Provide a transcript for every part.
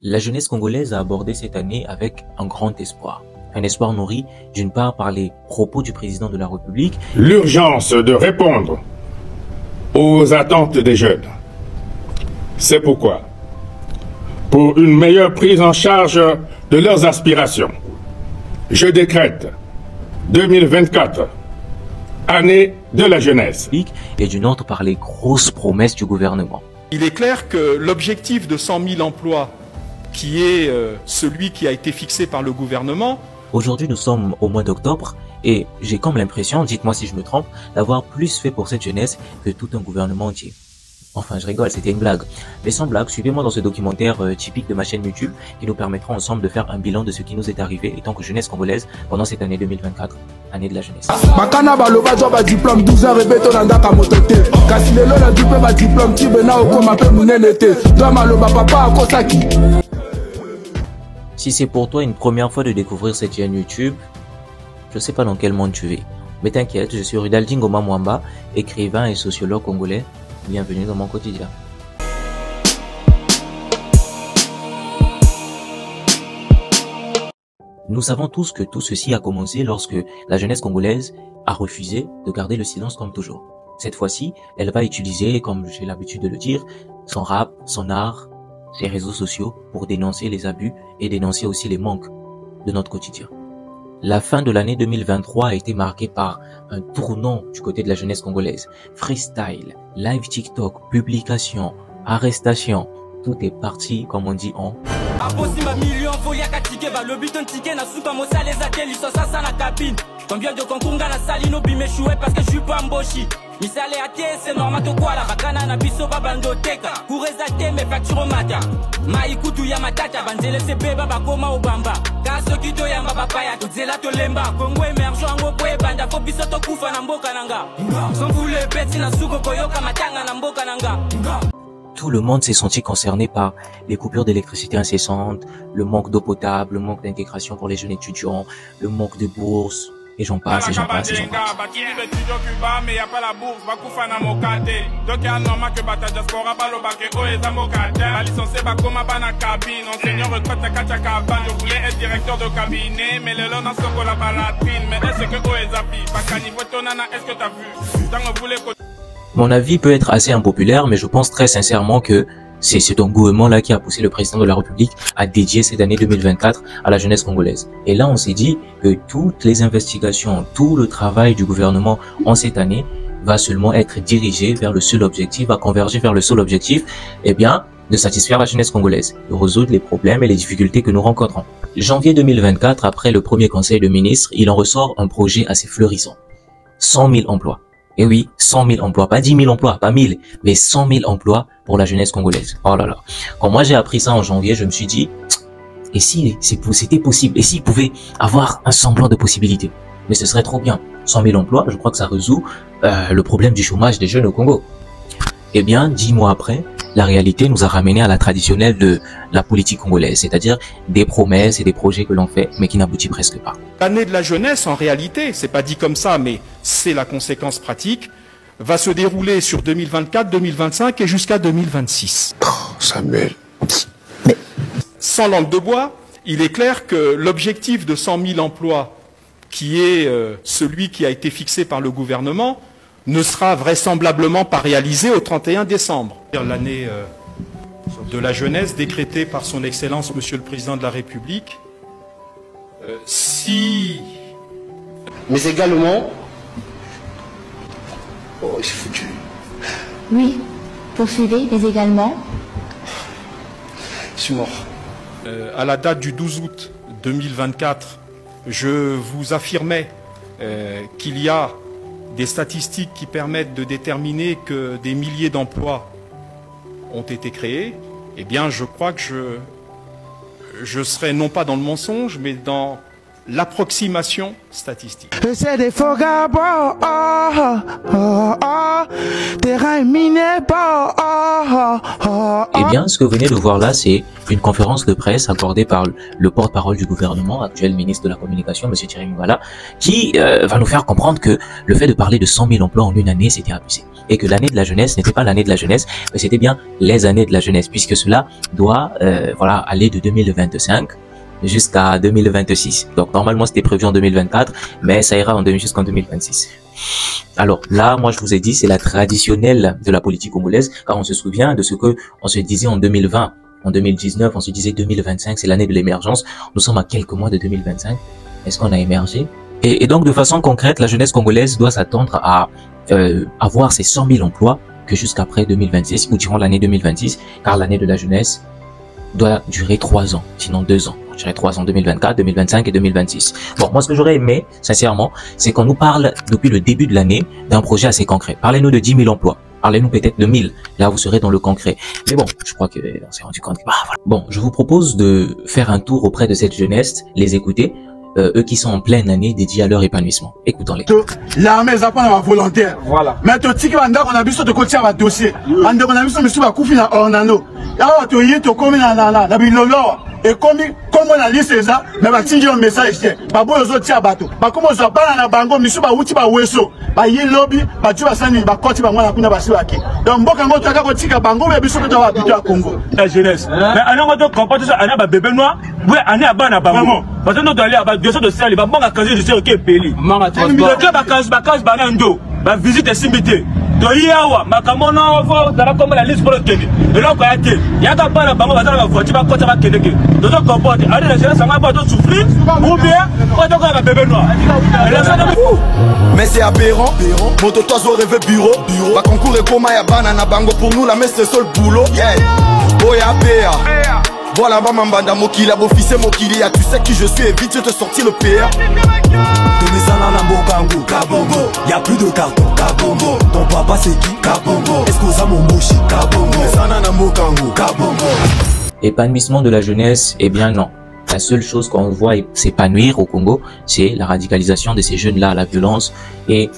La jeunesse congolaise a abordé cette année avec un grand espoir. Un espoir nourri d'une part par les propos du président de la République. L'urgence de répondre aux attentes des jeunes. C'est pourquoi, pour une meilleure prise en charge de leurs aspirations, je décrète 2024, année de la jeunesse. Et d'une autre par les grosses promesses du gouvernement. Il est clair que l'objectif de 100 000 emplois, qui est celui qui a été fixé par le gouvernement. Aujourd'hui, nous sommes au mois d'octobre et j'ai comme l'impression, dites-moi si je me trompe, d'avoir plus fait pour cette jeunesse que tout un gouvernement entier. Enfin, je rigole, c'était une blague. Mais sans blague, suivez-moi dans ce documentaire typique de ma chaîne YouTube qui nous permettra ensemble de faire un bilan de ce qui nous est arrivé en tant que jeunesse congolaise pendant cette année 2024, année de la jeunesse. Si c'est pour toi une première fois de découvrir cette chaîne YouTube, je sais pas dans quel monde tu vis. Mais t'inquiète, je suis Ridaldin Ngoma Mwamba, écrivain et sociologue congolais. Bienvenue dans mon quotidien. Nous savons tous que tout ceci a commencé lorsque la jeunesse congolaise a refusé de garder le silence comme toujours. Cette fois-ci, elle va utiliser, comme j'ai l'habitude de le dire, son rap, son art, ses réseaux sociaux pour dénoncer les abus et dénoncer aussi les manques de notre quotidien. La fin de l'année 2023 a été marquée par un tournant du côté de la jeunesse congolaise. Freestyle, live TikTok, publication, arrestation, tout est parti, comme on dit en... Combien de concours na sali no bimeshoué parce que je suis pas embauché. Misale ate c'est normal to quoi la bakana na biso babandoteka. Kurezate me facture mata. Maikutu ya matata banzele se beba bakoma obamba. Kaso kito ya mbapaya to zela to lemba. Kongo emergent ngo boye banda fo biso to kufa na mboka nanga. Sans vous les bêtes na suko koyoka matanga na mboka nanga. Tout le monde s'est senti concerné par les coupures d'électricité incessantes, le manque d'eau potable, le manque d'intégration pour les jeunes étudiants, le manque de bourses. Et j'en passe, et j'en passe, et j'en passe. Mon avis peut être assez impopulaire, mais je pense très sincèrement que c'est cet engouement-là qui a poussé le président de la République à dédier cette année 2024 à la jeunesse congolaise. Et là, on s'est dit que toutes les investigations, tout le travail du gouvernement en cette année va seulement être dirigé vers le seul objectif, va converger vers le seul objectif, eh bien, de satisfaire la jeunesse congolaise, de résoudre les problèmes et les difficultés que nous rencontrons. Janvier 2024, après le premier conseil de ministres, il en ressort un projet assez fleurissant. 100 000 emplois. Et oui, 100 000 emplois, pas 10 000 emplois, pas 1000, mais 100 000 emplois pour la jeunesse congolaise. Oh là là. Quand moi j'ai appris ça en janvier, je me suis dit, et si c'était possible, et s'il pouvait avoir un semblant de possibilité, mais ce serait trop bien. 100 000 emplois, je crois que ça résout le problème du chômage des jeunes au Congo. Eh bien, 10 mois après, la réalité nous a ramené à la traditionnelle de la politique congolaise, c'est-à-dire des promesses et des projets que l'on fait, mais qui n'aboutissent presque pas. L'année de la jeunesse, en réalité, c'est pas dit comme ça, mais c'est la conséquence pratique, va se dérouler sur 2024, 2025 et jusqu'à 2026. Oh, Samuel. Sans langue de bois, il est clair que l'objectif de 100 000 emplois, qui est celui qui a été fixé par le gouvernement, ne sera vraisemblablement pas réalisé au 31 décembre. L'année de la jeunesse décrétée par son Excellence Monsieur le Président de la République. Mais également... Oh, c'est foutu. Oui, poursuivez, mais également... Je suis mort. À la date du 12 août 2024, je vous affirmais qu'il y a des statistiques qui permettent de déterminer que des milliers d'emplois ont été créés. Eh bien, je crois que je serai non pas dans le mensonge, mais dans l'approximation statistique. C'est des vagabonds, terrain miné, Eh bien, ce que vous venez de voir là, c'est une conférence de presse accordée par le porte-parole du gouvernement, actuel ministre de la Communication, M. Thierry Mungala, qui va nous faire comprendre que le fait de parler de 100 000 emplois en une année, c'était abusé. Et que l'année de la jeunesse n'était pas l'année de la jeunesse, mais c'était bien les années de la jeunesse, puisque cela doit voilà, aller de 2025 jusqu'à 2026. Donc normalement c'était prévu en 2024, mais ça ira jusqu'en 2026. Alors là, moi je vous ai dit, c'est la traditionnelle de la politique congolaise, car on se souvient de ce que on se disait en 2020, en 2019, on se disait 2025, c'est l'année de l'émergence. Nous sommes à quelques mois de 2025. Est-ce qu'on a émergé? Et donc de façon concrète, la jeunesse congolaise doit s'attendre à avoir ces 100 000 emplois que jusqu'après 2026 ou durant l'année 2026, car l'année de la jeunesse doit durer 3 ans, sinon 2 ans. Je dirais 3 ans, 2024, 2025 et 2026. Bon, moi, ce que j'aurais aimé, sincèrement, c'est qu'on nous parle depuis le début de l'année d'un projet assez concret. Parlez-nous de 10 000 emplois. Parlez-nous peut-être de 1000. Là, vous serez dans le concret. Mais bon, je crois qu'on s'est rendu compte que, voilà. Bon, je vous propose de faire un tour auprès de cette jeunesse, les écouter, eux qui sont en pleine année dédiée à leur épanouissement. Écoutons-les. L'armée est pas volontaire. Voilà. Mais tu sais qu'on a besoin de continuer à dossier. On a besoin de couper na ornano. Alors tu y es, tu commis na bilolo. Et comme on a dit c'est ça, mais va tirer un message. Pas bon aux autres bateau. Pas comme on pas na bango, monsieur ba outi ba weso. Ba y lobby, ba tu vas sani ba koti ba mwana kuna ba siwaki. Donc mboka ngo taka ko tika bango mais biso to wa bitu à Congo. La jeunesse. Mais ana ngo to comporter ça ana ba bébé noir. Oui, ana aba na bango. Parce que nous doit aller à ba 200 de sel, ba manga kazi de sel qui peli. Manga transport. Ba kazi ba nando. Ba visite simité. To yawa makamona ovo dara comme la liste pour le tenir. Et là quoi yate. Yaka ba na bango ba dara ba voiture ba kota ba keleke. Donc comporter. Allez la jeunesse ça va pas souffrir ou bien on doit avoir un bébé noir. Mais c'est aberrant. Moto toi rêve bureau. Va concours et coma ya banana bango pour nous la messe c'est seul boulot. Yeah. Boya PA. Voilà maman banda mokili abofissé mokili ya tu sais qui je suis et vite je te sortir le PA. Kabongo, y'a plus de carton. Kabongo, ton papa c'est qui? Kabongo, est-ce qu'on a mon mochi? Kabongo, Kabongo. Épanouissement de la jeunesse, eh bien non. La seule chose qu'on voit s'épanouir au Congo, c'est la radicalisation de ces jeunes-là à la violence et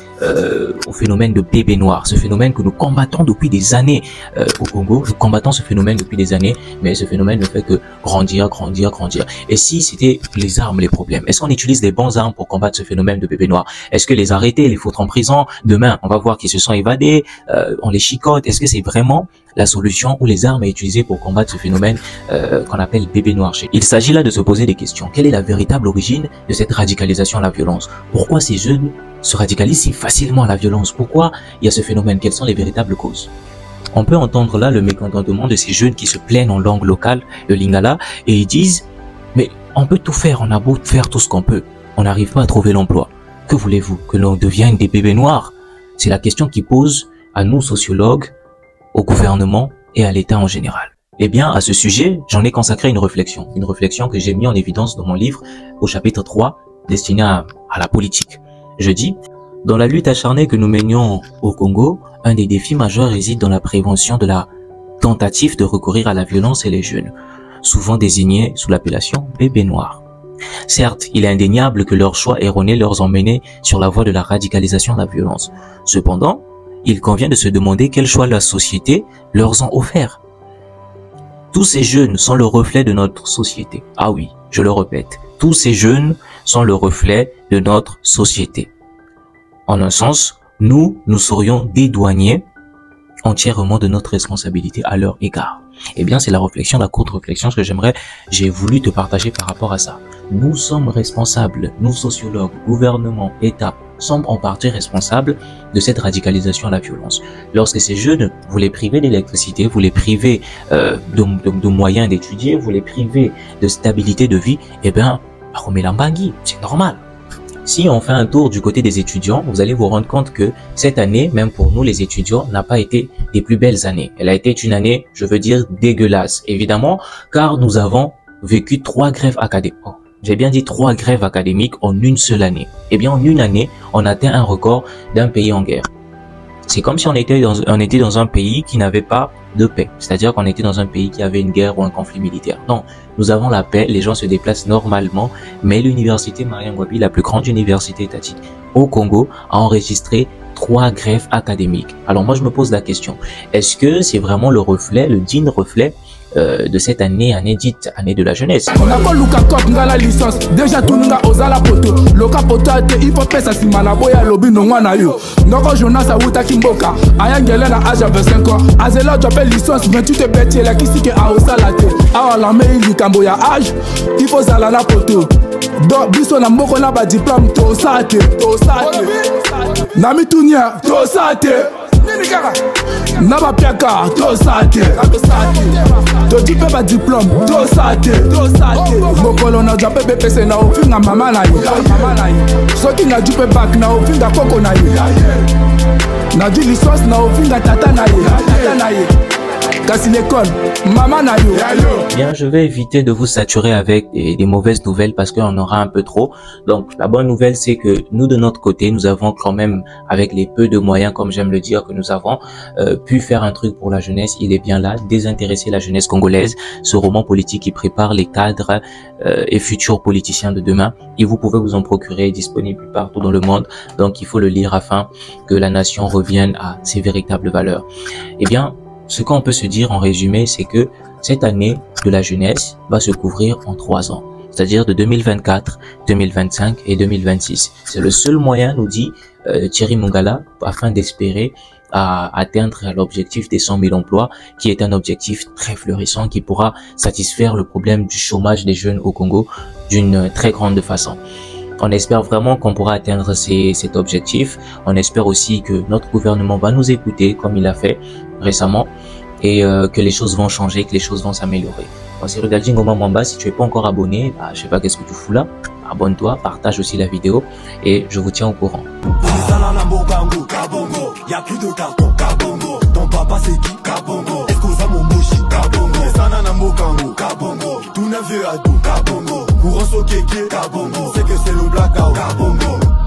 au phénomène de bébé noir. Ce phénomène que nous combattons depuis des années au Congo. Nous combattons ce phénomène depuis des années, mais ce phénomène ne fait que grandir, grandir, grandir. Et si c'était les armes les problèmes, est-ce qu'on utilise les bonnes armes pour combattre ce phénomène de bébé noir? Est-ce que les arrêter, les foutre en prison? Demain, on va voir qu'ils se sont évadés, on les chicote. Est-ce que c'est vraiment la solution ou les armes à utiliser pour combattre ce phénomène qu'on appelle bébé noir? Il s'agit là de se poser des questions. Quelle est la véritable origine de cette radicalisation à la violence? Pourquoi ces jeunes se radicalisent si facilement à la violence? Pourquoi il y a ce phénomène? Quelles sont les véritables causes? On peut entendre là le mécontentement de ces jeunes qui se plaignent en langue locale, le lingala, et ils disent « Mais on peut tout faire, on a beau faire tout ce qu'on peut, on n'arrive pas à trouver l'emploi. Que voulez-vous? Que l'on devienne des bébés noirs ?» C'est la question qui pose à nous sociologues, au gouvernement et à l'État en général. Eh bien, à ce sujet, j'en ai consacré une réflexion que j'ai mis en évidence dans mon livre au chapitre 3, destiné à la politique. Je dis, dans la lutte acharnée que nous menions au Congo, un des défis majeurs réside dans la prévention de la tentative de recourir à la violence et les jeunes, souvent désignés sous l'appellation bébés noirs. Certes, il est indéniable que leurs choix erronés leur ont menés sur la voie de la radicalisation de la violence. Cependant, il convient de se demander quel choix la société leur ont offert. Tous ces jeunes sont le reflet de notre société. Ah oui, je le répète, tous ces jeunes sont le reflet de notre société. En un sens, nous serions dédouanés entièrement de notre responsabilité à leur égard. Eh bien, c'est la réflexion, la courte réflexion que j'ai voulu te partager par rapport à ça. Nous sommes responsables, nous sociologues, gouvernement, État, sommes en partie responsables de cette radicalisation à la violence. Lorsque ces jeunes, vous les privez d'électricité, vous les privez de moyens d'étudier, vous les privez de stabilité de vie, eh bien, c'est normal. Si on fait un tour du côté des étudiants, vous allez vous rendre compte que cette année, même pour nous les étudiants, n'a pas été des plus belles années. Elle a été une année, je veux dire, dégueulasse, évidemment, car nous avons vécu 3 grèves académiques. J'ai bien dit 3 grèves académiques en une seule année. Eh bien, en une année, on atteint un record d'un pays en guerre. C'est comme si on était dans un pays qui n'avait pas de paix. C'est-à-dire qu'on était dans un pays qui avait une guerre ou un conflit militaire. Non, nous avons la paix, les gens se déplacent normalement, mais l'université Marien Ngouabi, la plus grande université étatique au Congo, a enregistré 3 grèves académiques. Alors moi je me pose la question, est-ce que c'est vraiment le reflet, le digne reflet de cette année dite année de la jeunesse? On a pas Luka Kop nga la licence déjà tout nga ozala poto loka poto te il faut pesa simana boya lobi no ngwana yo ndoko Jonas awuta kimboka ayangela na âge 25 ans azela j'appelle licence 28 beti la kisike a osala te awa la me likambo ya âge il faut zala na poto do biso na mboko na ba diplôme to sate na mitunya to sate Naba piaka, to sate, to jipe ba diplôme, to sate. Mokolo na jape BPC na ofinga mama na yi. Soki na jipe bac na ofinga koko na yi. Na di licence na ofinga tata na yi. Kasi l'école, maman na yo. Bien, je vais éviter de vous saturer avec des mauvaises nouvelles parce qu'on aura un peu trop. Donc, la bonne nouvelle, c'est que nous, de notre côté, nous avons quand même, avec les peu de moyens, comme j'aime le dire, que nous avons, pu faire un truc pour la jeunesse. Il est bien là, désintéresser la jeunesse congolaise. Ce roman politique qui prépare les cadres et futurs politiciens de demain. Et vous pouvez vous en procurer, disponible partout dans le monde. Donc, il faut le lire afin que la nation revienne à ses véritables valeurs. Eh bien, ce qu'on peut se dire en résumé, c'est que cette année de la jeunesse va se couvrir en 3 ans, c'est-à-dire de 2024, 2025 et 2026. C'est le seul moyen, nous dit Thierry Mongala, afin d'espérer à atteindre l'objectif des 100 000 emplois, qui est un objectif très florissant, qui pourra satisfaire le problème du chômage des jeunes au Congo d'une très grande façon. On espère vraiment qu'on pourra atteindre cet objectif. On espère aussi que notre gouvernement va nous écouter comme il a fait récemment et que les choses vont changer, que les choses vont s'améliorer. C'est Rudalji Ngoma Mwamba. Si tu es pas encore abonné, je sais pas qu'est-ce que tu fous là. Abonne-toi, partage aussi la vidéo et je vous tiens au courant. Y'a plus de carton, Kabongo. Ton papa c'est qui? Kabongo. Est-ce qu'on a mon bouchi? Kabongo. Sana na mokango, Kabongo. Tout neuf à tout, Kabongo. Courant so keke, Kabongo. C'est que c'est le blackout, Kabongo.